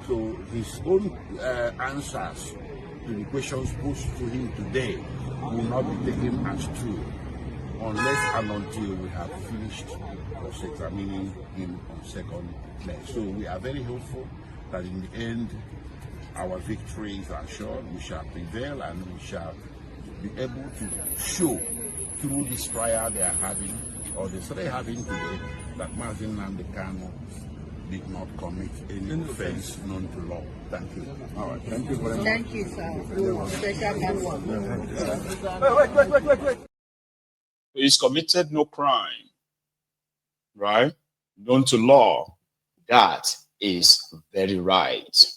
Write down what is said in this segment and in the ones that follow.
So his own answers to the questions posed to him today will not be taken as true unless and until we have finished cross-examining him on second leg. So we are very hopeful that in the end our victory is assured. We shall prevail and we shall be able to show through this trial they are having, or they started having today, that Nnamdi Kanu did not commit any offense known to law. Thank you. All right. Thank you very much. Thank you, sir. Wait. He's committed no crime, right? Known to law. That is very right.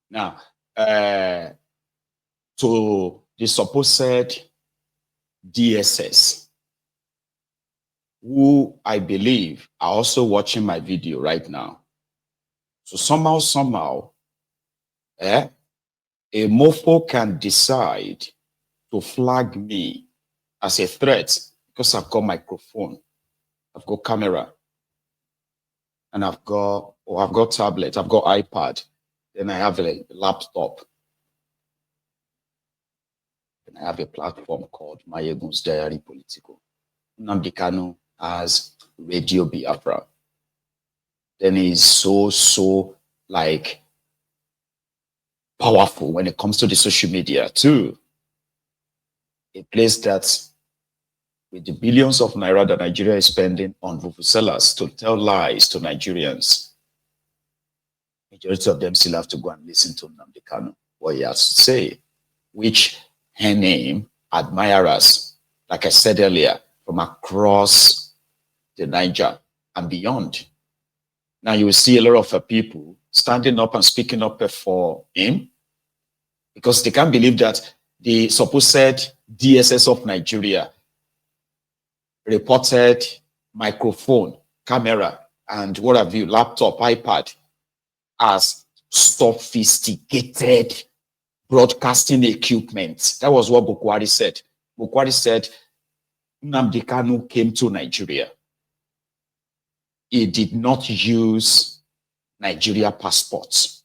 Now, to the supposed DSS, who I believe are also watching my video right now. So somehow, a mofo can decide to flag me as a threat because I've got microphone, I've got camera, and I've got tablet, I've got iPad, then I have a laptop. And I have a platform called Mayegun's Diary Political. Nnamdi Kanu has Radio Biafra. Then he's so like powerful when it comes to the social media too. A place that with the billions of naira that Nigeria is spending on vuvuzelas to tell lies to Nigerians, majority of them still have to go and listen to Nnamdi Kanu, what he has to say, which her name admirers, like I said earlier, from across the Niger and beyond. Now you will see a lot of people standing up and speaking up for him because they can't believe that the supposed DSS of Nigeria reported microphone, camera, and what have you, laptop, iPad, as sophisticated broadcasting equipment. That was what Bukwari said. Bukwari said Nnamdi Kanu came to Nigeria. He did not use Nigeria passports.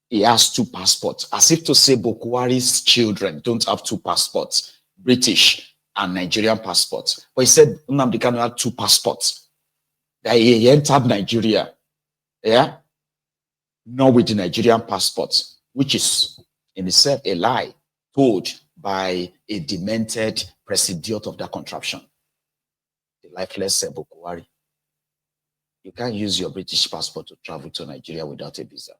He has 2 passports, as if to say Bukwari's children don't have 2 passports, British and Nigerian passports. But he said Nnamdi Kanu had 2 passports. That he entered Nigeria, yeah, not with the Nigerian passports, which is in itself a lie told by a demented presidiot of that contraption, the lifeless Bukwari. You can't use your British passport to travel to Nigeria without a visa,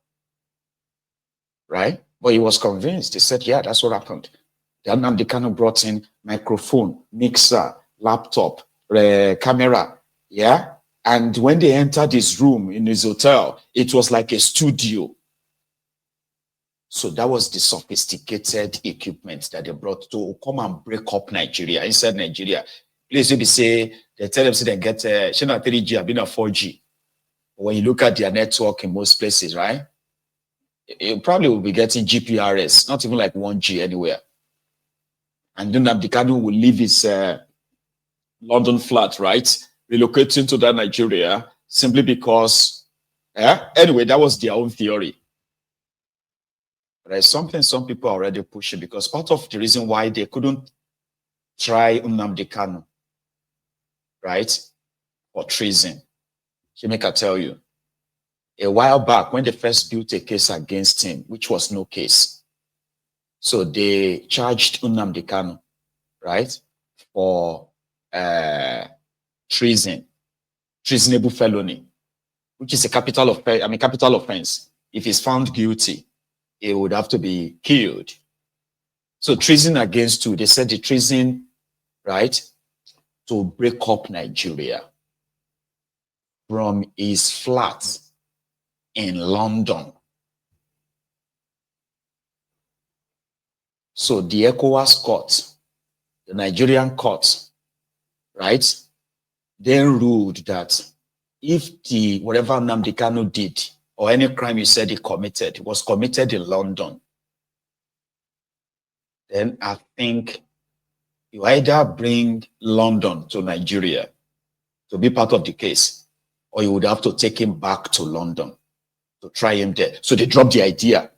right? But he was convinced. He said, yeah, that's what happened. Then Nnamdi Kanu brought in microphone, mixer, laptop, camera, yeah? And when they entered his room in his hotel, it was like a studio. So that was the sophisticated equipment that they brought to come and break up Nigeria, inside Nigeria. Please, you say, they tell them, they get 3G, I've been a 4G. When you look at their network in most places, right? You probably will be getting GPRS, not even like 1G anywhere. And then Nnamdi Kanu will leave his London flat, right? Relocating to that Nigeria simply because, anyway, that was their own theory. But there's something some people are already pushing, because part of the reason why they couldn't try Nnamdi Kanu, right, for treason, Shemeka tell you, a while back when they first built a case against him, which was no case. So they charged Nnamdi Kanu, right, for treason, treasonable felony, which is a capital offense. If he's found guilty, he would have to be killed. So treason against 2, they said the treason, right, to break up Nigeria from his flat in London. So the ECOWAS court, the Nigerian court, right, then ruled that if the whatever Nnamdi Kanu did, or any crime you said he committed, was committed in London, then I think you either bring London to Nigeria to be part of the case, or you would have to take him back to London to try him there. So they dropped the idea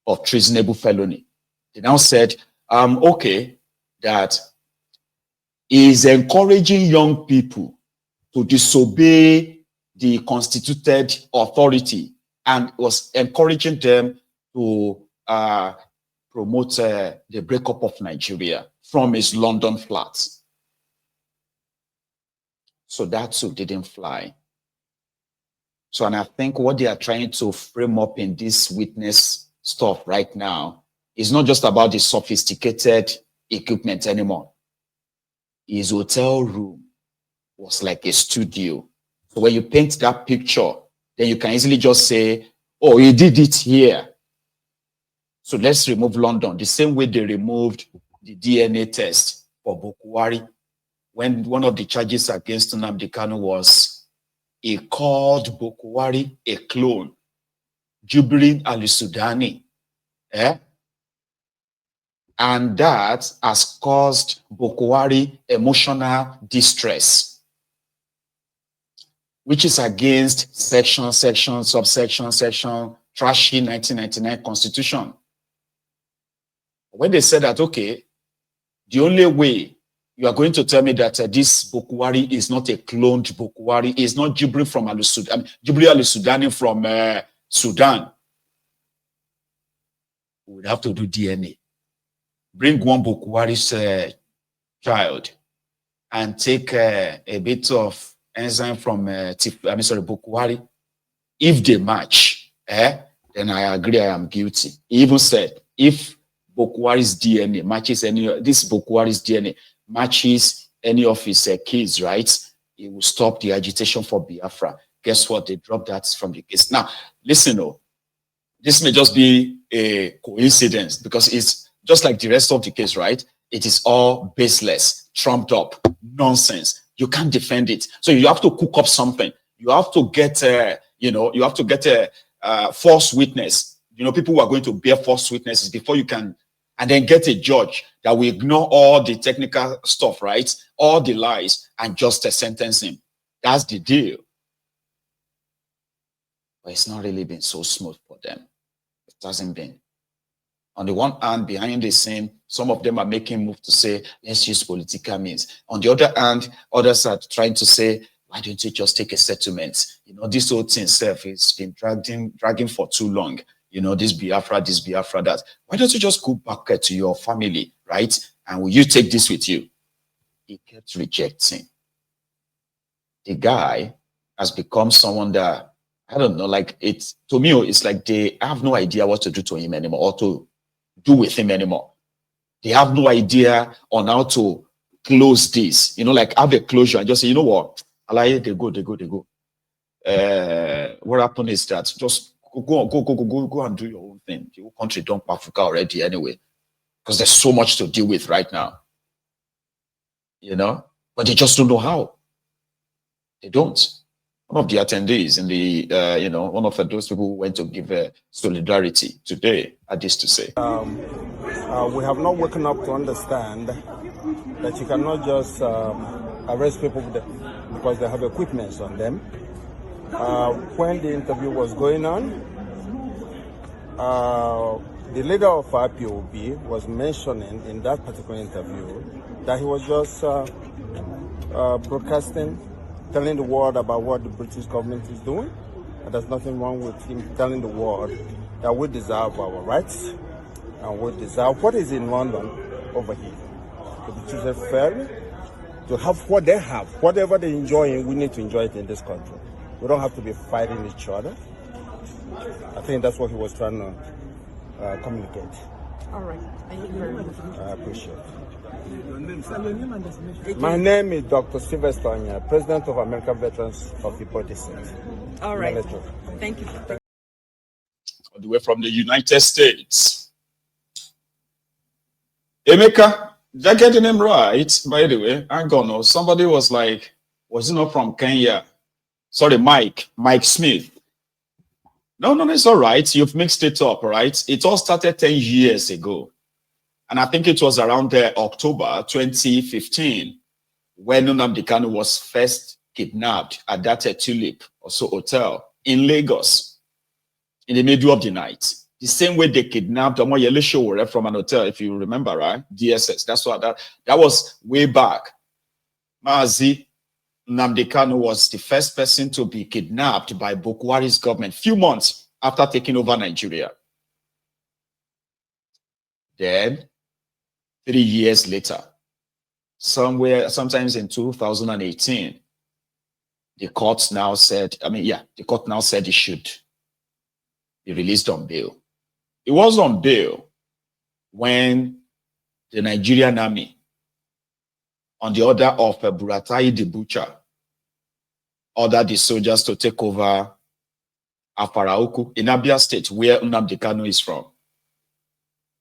of treasonable felony. They now said, okay, that is encouraging young people to disobey the constituted authority and was encouraging them to promote the breakup of Nigeria from his London flat. So that too didn't fly. So, and I think what they are trying to frame up in this witness stuff right now is not just about the sophisticated equipment anymore. His hotel room was like a studio. So when you paint that picture, then you can easily just say, oh, he did it here. So let's remove London, the same way they removed the DNA test for Bokwari, when one of the charges against Nnamdi Kanu was he called Bokwari a clone, Jubilee al-Sudani. And that has caused Bokwari emotional distress, which is against section, subsection, trashy 1999 constitution. When they said that, okay, the only way you are going to tell me that this Bokwari is not a cloned Bokwari, is not Jubilee from al-Sudani, Jubilee al-Sudani from Sudan, we would have to do DNA. Bring one Bokwari's child and take a bit of enzyme from Bokwari. If they match, then I agree I am guilty. He even said, if Bokwari's DNA matches this Bokwari's DNA matches any of his kids, right, it will stop the agitation for Biafra. Guess what? They dropped that from the case. Now, listen, this may just be a coincidence because it's just like the rest of the case, right? It is all baseless, trumped up, nonsense. You can't defend it. So you have to cook up something. You have to get, you have to get a false witness. People who are going to bear false witnesses before you can, and then get a judge that will ignore all the technical stuff, right? All the lies and just sentence him. That's the deal. But it's not really been so smooth for them. It hasn't been. On the one hand, behind the scene, some of them are making moves to say, let's use political means. On the other hand, others are trying to say, why don't you just take a settlement? This whole thing itself has been dragging for too long. This Biafra, that. Why don't you just go back to your family, right? And will you take this with you? He kept rejecting. The guy has become someone that, I don't know, to me, it's like they have no idea what to do to him anymore or to do with him anymore. They have no idea on how to close this, have a closure and just say, you know what, they go. What happened is that just go and do your own thing. The whole country don't Africa already anyway, because there's so much to deal with right now, but they just don't know how. They don't. One of the attendees in the, one of those people who went to give solidarity today had this to say. We have not woken up to understand that you cannot just arrest people because they have equipment on them. When the interview was going on, the leader of IPOB was mentioning in that particular interview that he was just broadcasting, telling the world about what the British government is doing. And there's nothing wrong with him telling the world that we deserve our rights and we deserve what is in London over here. To be treated fairly, to have what they have, whatever they enjoy, we need to enjoy it in this country. We don't have to be fighting each other. I think that's what he was trying to communicate. All right. Thank you very much. I appreciate it. My name is Dr. Sylvester Anya, President of American Veterans of Ipoh Descent. All right. Thank you. All the way from the United States. Emeka, did I get the name right? By the way, hang on. Somebody was like, was it not from Kenya? Sorry, Mike Smith. No, it's all right. You've mixed it up, right? It all started 10 years ago. And I think it was around October 2015 when Nnamdi Kanu was first kidnapped at that Tulip hotel in Lagos. in the middle of the night. The same way they kidnapped Omoyele Sowore from an hotel, if you remember, right? DSS. That's what that was way back. Mazi Nnamdi Kanu was the first person to be kidnapped by Boko Haram's government few months after taking over Nigeria. Then, 3 years later, sometimes in 2018, the court now said he should be released on bail. It was on bail when the Nigerian army, on the order of Buratai the Butcher, ordered the soldiers to take over Afaraoku in Abia State, where Nnamdi Kanu is from.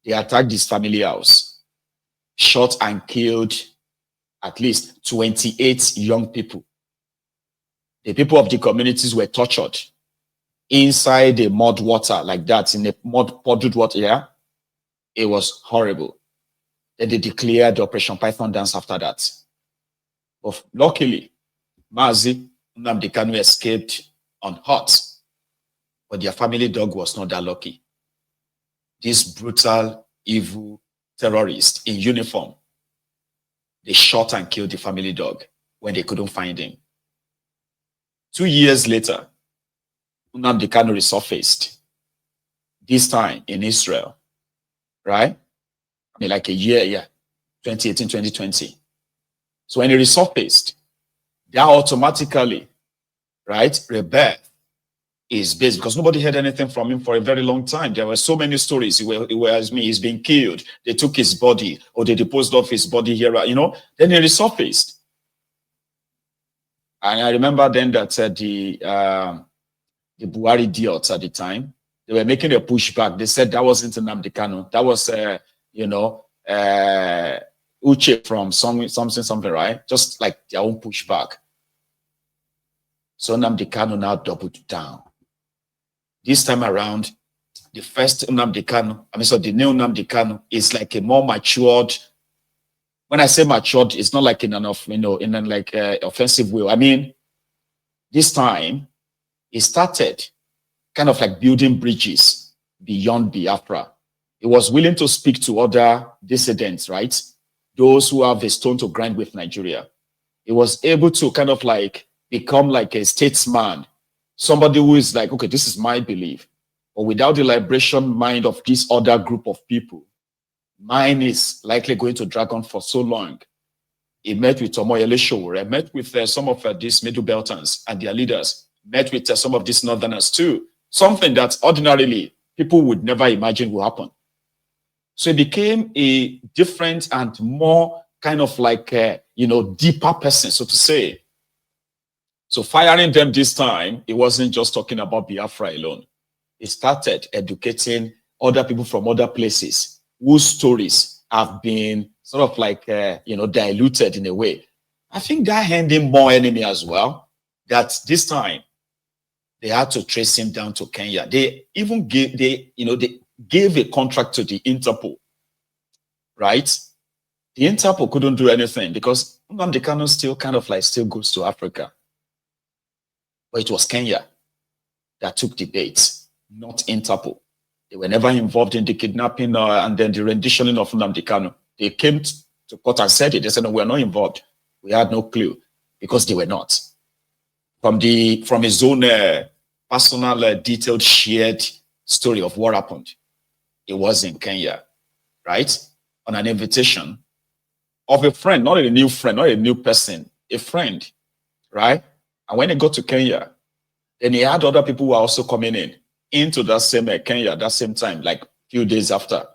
They attacked his family house, shot and killed at least 28 young people. The people of the communities were tortured inside the mud water like that, in the mud puddled water. Yeah, it was horrible. Then they declared Operation Python Dance after that. But luckily, Mazi Nnamdi Kanu escaped unhurt, but their family dog was not that lucky. This brutal, evil terrorist in uniform, they shot and killed the family dog when they couldn't find him. 2 years later, Nnamdi Kanu resurfaced, this time in Israel, right? I mean, like a year, 2018, 2020. So when he resurfaced, that automatically, right, rebirth is based, because nobody heard anything from him for a very long time. There were so many stories. He's being killed. They took his body, or they disposed of his body here, you know. Then he resurfaced. And I remember then that the Buhari idiots at the time, they were making a pushback. They said that wasn't Nnamdi Kanu. That was, Uche from something, right? Just like their own pushback. So Nnamdi Kanu now doubled down. This time around, the first Nnamdi Kanu, the new Nnamdi Kanu is like a more matured. When I say matured, it's not like in an offensive way. I mean, this time, he started kind of like building bridges beyond Biafra. He was willing to speak to other dissidents, right? Those who have a stone to grind with Nigeria. He was able to kind of like become like a statesman, somebody who is like, okay, this is my belief. But without the liberation mind of this other group of people, mine is likely going to drag on for so long. He met with Omoyele Sowore, met with some of these Middle Beltons and their leaders, met with some of these Northerners too. Something that ordinarily people would never imagine will happen. So he became a different and more kind of like, deeper person, so to say. So firing them this time, it wasn't just talking about Biafra alone. He started educating other people from other places whose stories have been sort of like, diluted in a way. I think that earned him more enemy as well, that this time they had to trace him down to Kenya. They even gave a contract to the Interpol, right? The Interpol couldn't do anything because Nnamdi Kanu still goes to Africa. But it was Kenya that took the bait, not Interpol. They were never involved in the kidnapping and then the renditioning of Nnamdi Kanu. They came to court and said it. They said, no, we're not involved. We had no clue because they were not. From his own personal, detailed, shared story of what happened, it was in Kenya, right? On an invitation of a friend, not a new friend, not a new person, a friend, right? And when he got to Kenya, then he had other people who were also coming into that same Kenya, that same time, like a few days after.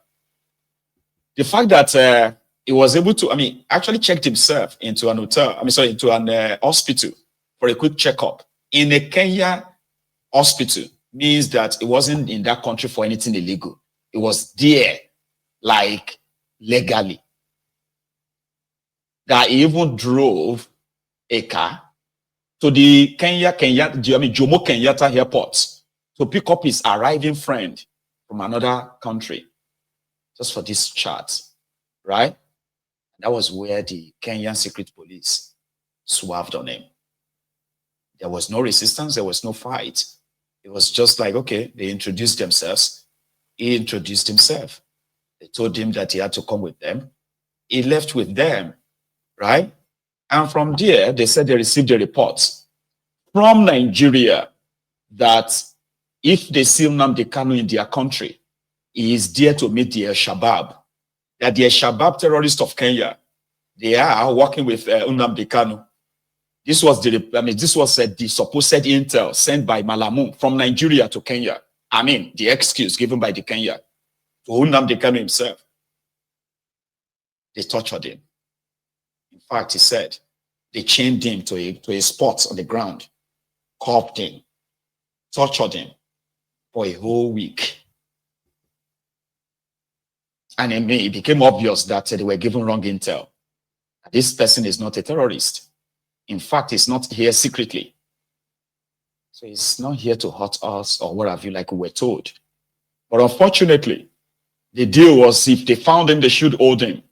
The fact that he was able to, actually checked himself into an hotel, into an hospital for a quick checkup in a Kenya hospital means that it wasn't in that country for anything illegal. It was there, like, legally. That he even drove a car to the Jomo Kenyatta airport to pick up his arriving friend from another country, just for this chat, right? That was where the Kenyan secret police swerved on him. There was no resistance, there was no fight. It was just like, okay, they introduced themselves. He introduced himself. They told him that he had to come with them. He left with them, right? And from there, they said they received a report from Nigeria that if they see Nnamdi Kanu in their country, he is there to meet the Al-Shabaab. That the Al-Shabaab terrorists of Kenya, they are working with Nnamdi Kanu. This was the supposed intel sent by Malamu from Nigeria to Kenya. I mean, the excuse given by the Kenya to Nnamdi Kanu himself. They tortured him. In fact, he said they chained him to a spot on the ground, cuffed him, tortured him for a whole week. And it became obvious that they were given wrong intel. This person is not a terrorist. In fact, he's not here secretly. So he's not here to hurt us or what have you, like we were told. But unfortunately, the deal was if they found him, they should hold him.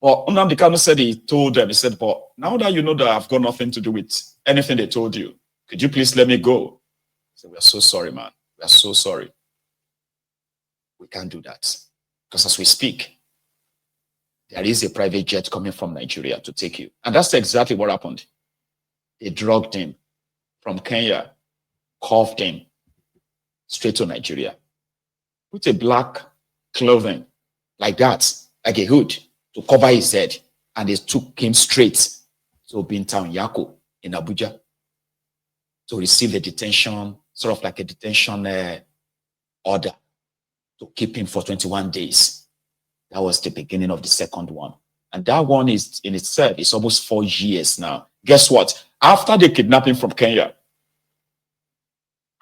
But Nnamdi Kanu said he told them, he said, but now that you know that I've got nothing to do with anything they told you, could you please let me go? I said, we are so sorry, man. We are so sorry. We can't do that. Because as we speak, there is a private jet coming from Nigeria to take you. And that's exactly what happened. They drugged him from Kenya, cuffed him straight to Nigeria. Put a black clothing like that, like a hood, to cover his head. And they took him straight to Bintown Yako in Abuja to receive a detention, sort of like a detention order to keep him for 21 days. That was the beginning of the second one. And that one is in itself, it's almost 4 years now. Guess what? After they kidnapped him from Kenya,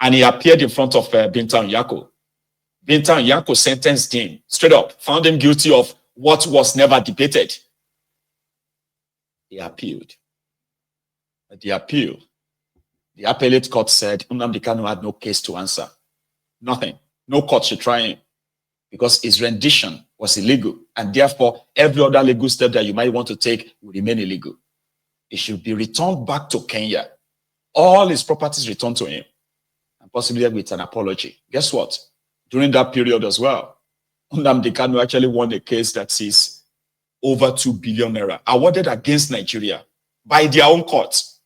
and he appeared in front of Bintown Yako, Bintown Yako sentenced him straight up, found him guilty of what was never debated. He appealed. At the appeal, the appellate court said Nnamdi Kanu had no case to answer. Nothing. No court should try him because his rendition was illegal, and therefore every other legal step that you might want to take will remain illegal. It should be returned back to Kenya. All his properties returned to him, and possibly with an apology. Guess what? During that period as well, Nnamdi Kanu actually won a case that is over 2 billion naira awarded against Nigeria by their own courts.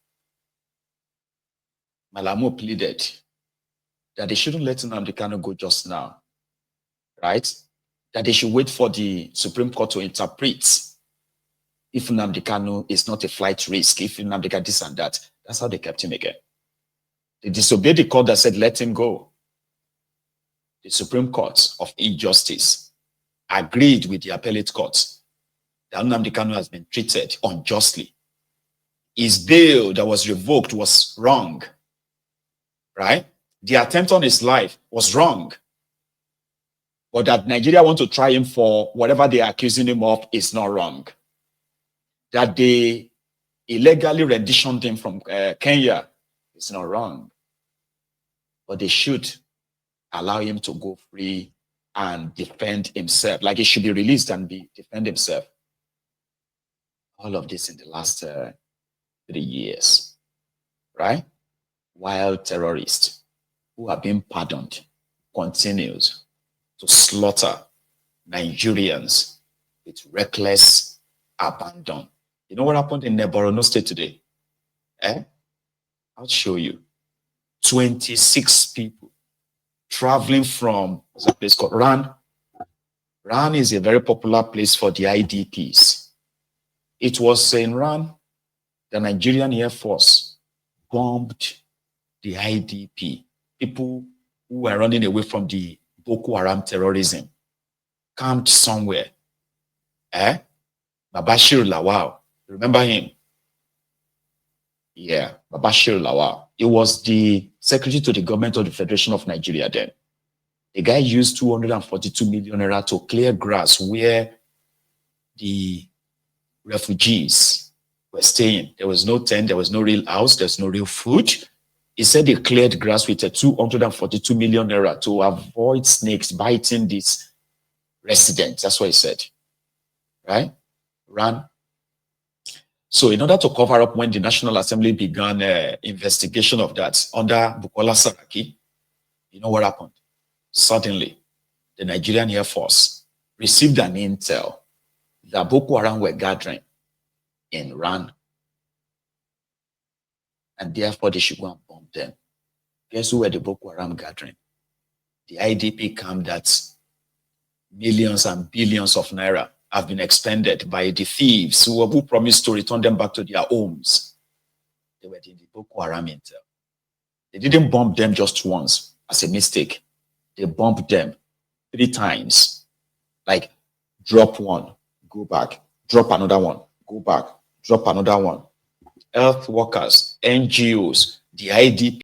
Malamu pleaded that they shouldn't let Nnamdi Kanu go just now, right? That they should wait for the Supreme Court to interpret if Nnamdi Kanu is not a flight risk, if Nnamdi Kanu this and that. That's how they kept him again. They disobeyed the court that said, let him go. The Supreme Court of Injustice agreed with the appellate court that Nnamdi Kanu has been treated unjustly. His bail that was revoked was wrong, right? The attempt on his life was wrong. But that Nigeria want to try him for whatever they are accusing him of is not wrong. That they illegally renditioned him from Kenya is not wrong. But they should allow him to go free and defend himself. Like he should be released and defend himself. All of this in the last 3 years, right? While terrorists who have been pardoned continues to slaughter Nigerians with reckless abandon. You know what happened in Borno State today? I'll show you. 26 people traveling from, what's a place called Ran? Ran is a very popular place for the IDPs. It was in Ran, the Nigerian Air Force bombed the IDP, people who were running away from the Boko Haram terrorism, camped somewhere. Babashir Lawal, remember him? Yeah, Babashir Lawal. He was the secretary to the government of the Federation of Nigeria then. The guy used 242 million naira to clear grass where the refugees were staying. There was no tent, there was no real house, there's no real food. He said they cleared grass with a 242 million naira to avoid snakes biting these residents. That's what he said, right? Ran. So in order to cover up when the National Assembly began investigation of that under Bukola Saraki, You know what happened? Suddenly, the Nigerian Air Force received an intel that Boko Haram were gathering in Ran, and therefore they should go and bomb them. Guess who were the Boko Haram gathering? The IDP camp that millions and billions of naira have been expended by the thieves who promised to return them back to their homes. They were in the Boko Haram intel. They didn't bomb them just once as a mistake. They bombed them 3 times. Like, drop one, go back, drop another one, go back, drop another one. Health workers, NGOs, the IDP